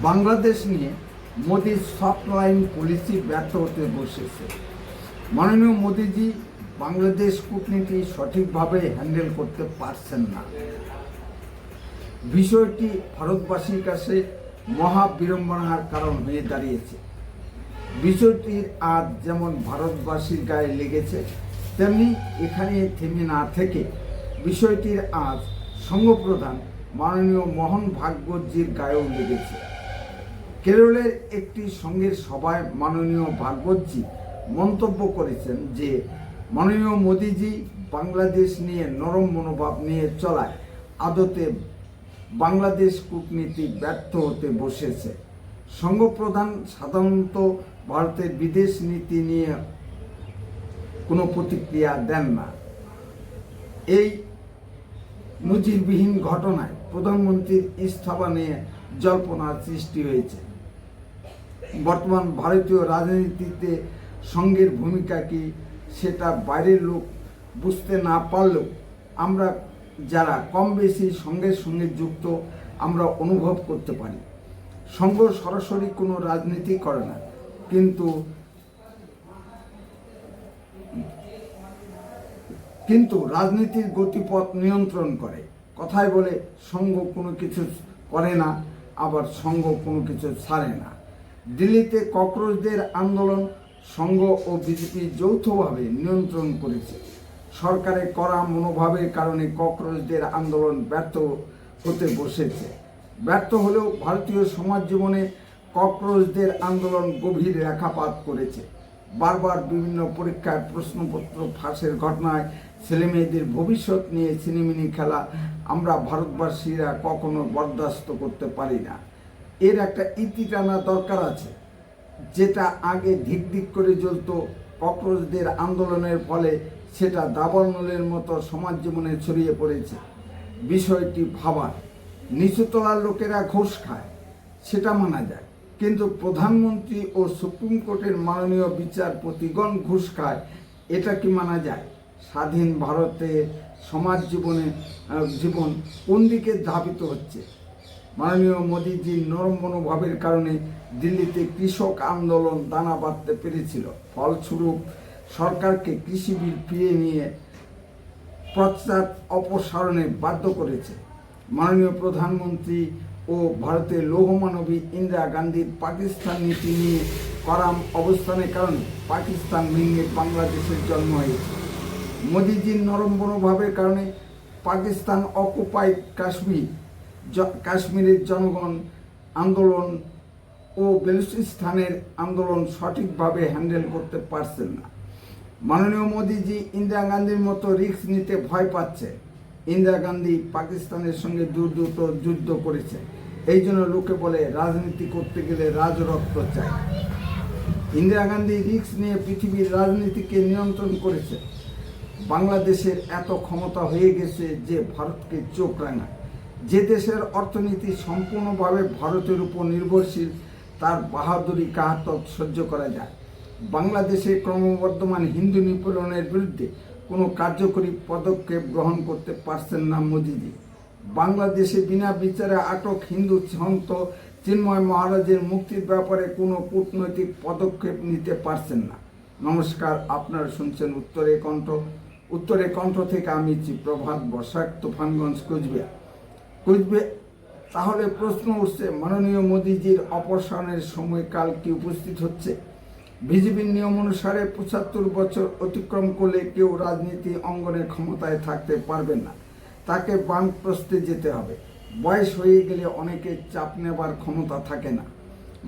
বাংলাদেশ নিয়ে মোদির soft line policy ব্যর্থ হতে বসেছে। মাননীয় মোদিজি বাংলাদেশ কূটনীতি সঠিকভাবে হ্যান্ডেল করতে পারছেন না। বিষয়টি ভারতবাসীর কাছে মহা বিড়ম্বনার কারণ হয়ে দাঁড়িয়েছে। বিষয়টির আজ যেমন ভারতবাসীর গায়ে লেগেছে, তেমনি এখানে থেমে না থেকে বিষয়টির আজ সংঘপ্রধান মাননীয় মোহন ভাগবতজির গায়েও লেগেছে। কেরলের একটি সংঘের সভায় মাননীয় ভাগবতজি মন্তব্য করেছেন যে মাননীয় মোদিজি বাংলাদেশ নিয়ে নরম মনোভাব নিয়ে চলায় আদতে বাংলাদেশ কূটনীতি ব্যর্থ হতে বসেছে। সংঘপ্রধান সাধারণত ভারতের বিদেশ নীতি নিয়ে কোনো প্রতিক্রিয়া দেন না। এই নজিরবিহীন ঘটনায় প্রধানমন্ত্রীর ইস্তফা নিয়ে জল্পনার সৃষ্টি হয়েছে। বর্তমান ভারতীয় রাজনীতিতে সংঘের ভূমিকা কি, সেটা বাইরের লোক বুঝতে না পারলেও আমরা যারা কম বেশি সংঘের সঙ্গে যুক্ত আমরা অনুভব করতে পারি। সংঘ সরাসরি কোনো রাজনীতি করে না, কিন্তু রাজনীতির গতিপথ নিয়ন্ত্রণ করে। কথায় বলে সংঘ কোনো কিছু করে না, আবার সংঘ কোনো কিছু ছাড়ে না। দিল্লিতে ককরোচদের আন্দোলন সংঘ ও বিজেপি যৌথভাবে নিয়ন্ত্রণ করেছে। সরকারের কড়া মনোভাবের কারণে ককরোচদের আন্দোলন ব্যর্থ হতে বসেছে। ব্যর্থ হলেও ভারতীয় সমাজ জীবনে ককরোচদের আন্দোলন গভীর রেখাপাত করেছে। বারবার বিভিন্ন পরীক্ষার প্রশ্নপত্র ফাঁসের ঘটনায় ছেলেমেয়েদের ভবিষ্যৎ নিয়ে ছিনিমিনি খেলা আমরা ভারতবাসীরা কখনো বরদাস্ত করতে পারি না। এর একটা ইতি টানা দরকার আছে। যেটা আগে ধিক ধিক করে জ্বলত ককরোচদের আন্দোলনের ফলে সেটা দাবানলের মতো সমাজ জীবনে ছড়িয়ে পড়েছে। বিষয়টি ভাবার, নিচুতলার লোকেরা ঘুষ খায় সেটা মানা যায়, কিন্তু প্রধানমন্ত্রী ও সুপ্রিম কোর্টের মাননীয় বিচারপতিগণ ঘুষ খায় এটা কি মানা যায়? স্বাধীন ভারতের সমাজ জীবন কোন দিকে ধাবিত হচ্ছে? মাননীয় মোদিজির নরম মনোভাবের কারণে দিল্লিতে কৃষক আন্দোলন দানা বাঁধতে পেরেছিল। ফলস্বরূপ সরকারকে কৃষি বিল ফিরিয়ে নিয়ে পশ্চাৎ অপসারণে বাধ্য করেছে। মাননীয় প্রধানমন্ত্রী ও ভারতের লৌহমানবী ইন্দিরা গান্ধীর পাকিস্তান নীতি নিয়ে কড়া অবস্থানের কারণে পাকিস্তান ভেঙে বাংলাদেশের জন্ম হয়েছে। মোদিজির নরম মনোভাবের কারণে পাকিস্তান অকুপাইড কাশ্মীরের জনগণ আন্দোলন ও বেলুচিস্তানের আন্দোলন সঠিকভাবে হ্যান্ডেল করতে পারছেন না। মাননীয় মোদিজি ইন্দিরা গান্ধীর মতো রিস্ক নিতে ভয় পাচ্ছে। ইন্দিরা গান্ধী পাকিস্তানের সঙ্গে দুর্ধূত যুদ্ধ করেছে। এই জন্য লোকে বলে রাজনীতি করতে গেলে রাজরক্ত চাই। ইন্দিরা গান্ধী রিস্ক নিয়ে পৃথিবীর রাজনীতিকে নিয়ন্ত্রণ করেছে। বাংলাদেশের এত ক্ষমতা হয়ে গেছে যে ভারতকে চোখ রাঙায়। যে দেশের অর্থনীতি সম্পূর্ণভাবে ভারতের উপর নির্ভরশীল, তার বাহাদুরি কাহাতক সহ্য করা যায়। বাংলাদেশে ক্রমবর্ধমান হিন্দু নিপীড়নের বিরুদ্ধে কোনো কার্যকরী পদক্ষেপ গ্রহণ করতে পারছেন না মোদিজি। বাংলাদেশে বিনা বিচারে আটক হিন্দু সন্ত চিন্ময় মহারাজের মুক্তির ব্যাপারে কোনো কূটনৈতিক পদক্ষেপ নিতে পারছেন না। নমস্কার, আপনারা শুনছেন উত্তরে কণ্ঠ থেকে আমি প্রভাত বসাক, তুফানগঞ্জ, কুচবিহার। তাহলে প্রশ্ন উঠছে, মাননীয় মোদিজির অপসারণের সময়কাল কি উপস্থিত হচ্ছে? বিজেপির নিয়ম অনুসারে ৭৫ বছর অতিক্রম করলে কেউ রাজনীতি অঙ্গনে ক্ষমতায় থাকতে পারবেন না, তাকে বানপ্রস্থে যেতে হবে। বয়স হয়ে গেলে অনেকের চাপ নেবার ক্ষমতা থাকে না।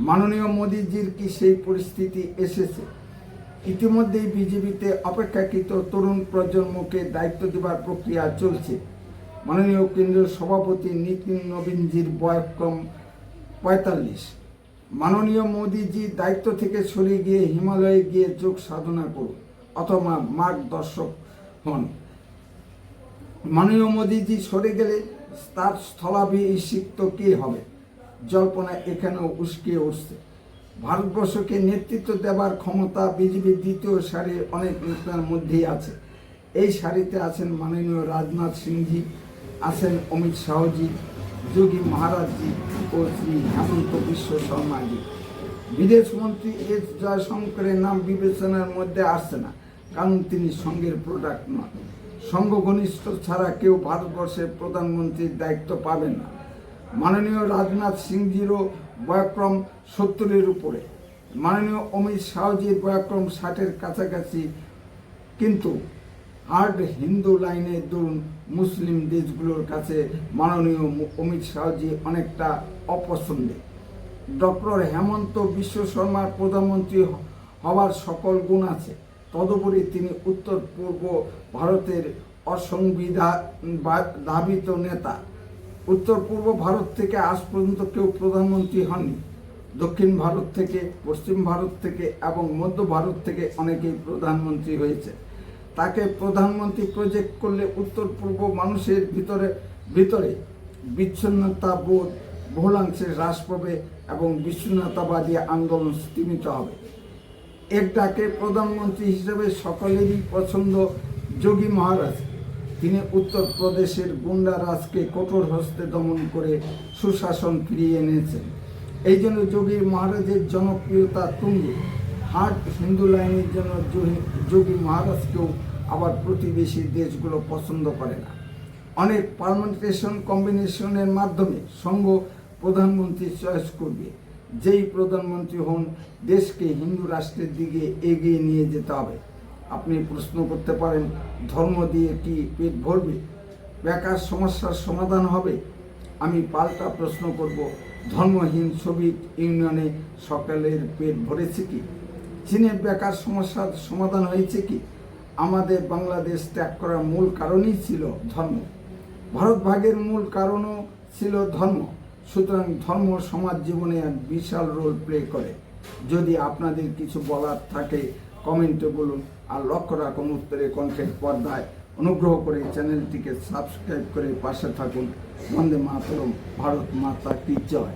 মাননীয় মোদিজির কি সেই পরিস্থিতি এসেছে? ইতিমধ্যেই বিজেপিতে অপেক্ষাকৃত তরুণ প্রজন্মকে দায়িত্ব দেবার প্রক্রিয়া চলছে। মাননীয় কেন্দ্রীয় সভাপতি নিতিন নবীনজির বয়সক্রম ৪৫। মাননীয় মোদিজি দায়িত্ব থেকে সরে গিয়ে হিমালয়ে গিয়ে যোগ সাধনা করুন অথবা মার্গদর্শক হন। মাননীয় মোদিজি সরে গেলে তার স্থলাভিষিক্ত কে হবে? জল্পনা এখানেও উস্কিয়ে উঠছে। ভারতবর্ষকে নেতৃত্ব দেবার ক্ষমতা বিজেপির দ্বিতীয় সারির অনেক নেতার মধ্যেই আছে। এই সারিতে আছেন মাননীয় রাজনাথ সিংজি, আছেন অমিত শাহজি, যোগী মহারাজজি ও শ্রী হেমন্ত বিশ্ব শর্মাজি। বিদেশমন্ত্রী এস জয়শঙ্করের নাম বিবেচনার মধ্যে আসছে না, কারণ তিনি সংঘের প্রোডাক্ট নন। সংঘ ঘনিষ্ঠ ছাড়া কেউ ভারতবর্ষের প্রধানমন্ত্রীর দায়িত্ব পাবেন না। মাননীয় রাজনাথ সিংজিরও বয়ক্রম 70-এর উপরে, মাননীয় অমিত শাহজির বয়ক্রম 60-এর কাছাকাছি, কিন্তু হার্ড হিন্দু লাইনের দরুন মুসলিম দেশগুলোর কাছে মাননীয় অমিত শাহজি অনেকটা অপছন্দে। ডক্টর হেমন্ত বিশ্ব শর্মার প্রধানমন্ত্রী হওয়ার সকল গুণ আছে, তদুপরি তিনি উত্তর পূর্ব ভারতের অসংবিধানিত নেতা। উত্তর পূর্ব ভারত থেকে আজ পর্যন্ত কেউ প্রধানমন্ত্রী হননি। দক্ষিণ ভারত থেকে, পশ্চিম ভারত থেকে এবং মধ্য ভারত থেকে অনেকেই প্রধানমন্ত্রী হয়েছে। তাকে প্রধানমন্ত্রী প্রজেক্ট করলে উত্তর পূর্ব মানুষের ভিতরে বিচ্ছিন্নতাবোধ বহুলাংশে হ্রাস পাবে এবং বিচ্ছিন্নতাবাদী আন্দোলন স্তীমিত হবে। এক ডাকে প্রধানমন্ত্রী হিসেবে সকলেরই পছন্দ যোগী মহারাজ। তিনি উত্তরপ্রদেশের গুন্ডা রাজকে কঠোর হস্তে দমন করে সুশাসন ফিরিয়ে এনেছেন। এই জন্য যোগী মহারাজের জনপ্রিয়তা তুঙ্গে। হার্ড হিন্দু লাইনের জন্য যোগী মহারাজকেও আবার প্রতিবেশী দেশগুলো পছন্দ করে না। অনেক পারমিটেশন কম্বিনেশনের মাধ্যমে সংঘ প্রধানমন্ত্রী চয়েস করবে। যেই প্রধানমন্ত্রী হন, দেশকে হিন্দু রাষ্ট্রের দিকে এগিয়ে নিয়ে যেতে হবে। আপনি প্রশ্ন করতে পারেন, ধর্ম দিয়ে কি পেট ভরবে? বেকার সমস্যার সমাধান হবে? আমি পাল্টা প্রশ্ন করব, ধর্মহীন সোভিয়েত ইউনিয়নে সকলের পেট ভরেছে কি? চীনের বেকার সমস্যার সমাধান হয়েছে কি? আমাদের বাংলাদেশ ত্যাগ করার মূল কারণই ছিল ধর্ম। ভারত ভাগের মূল কারণও ছিল ধর্ম। সুতরাং ধর্ম সমাজ জীবনে এক বিশাল রোল প্লে করে। যদি আপনাদের কিছু বলার থাকে কমেন্টে বলুন, আর লক্ষ্য রাখুন উত্তরে কণ্ঠের পর্দায়। অনুগ্রহ করে চ্যানেলটিকে সাবস্ক্রাইব করে পাশে থাকুন। বন্দে মাতরম। ভারত মাতা কি জয়।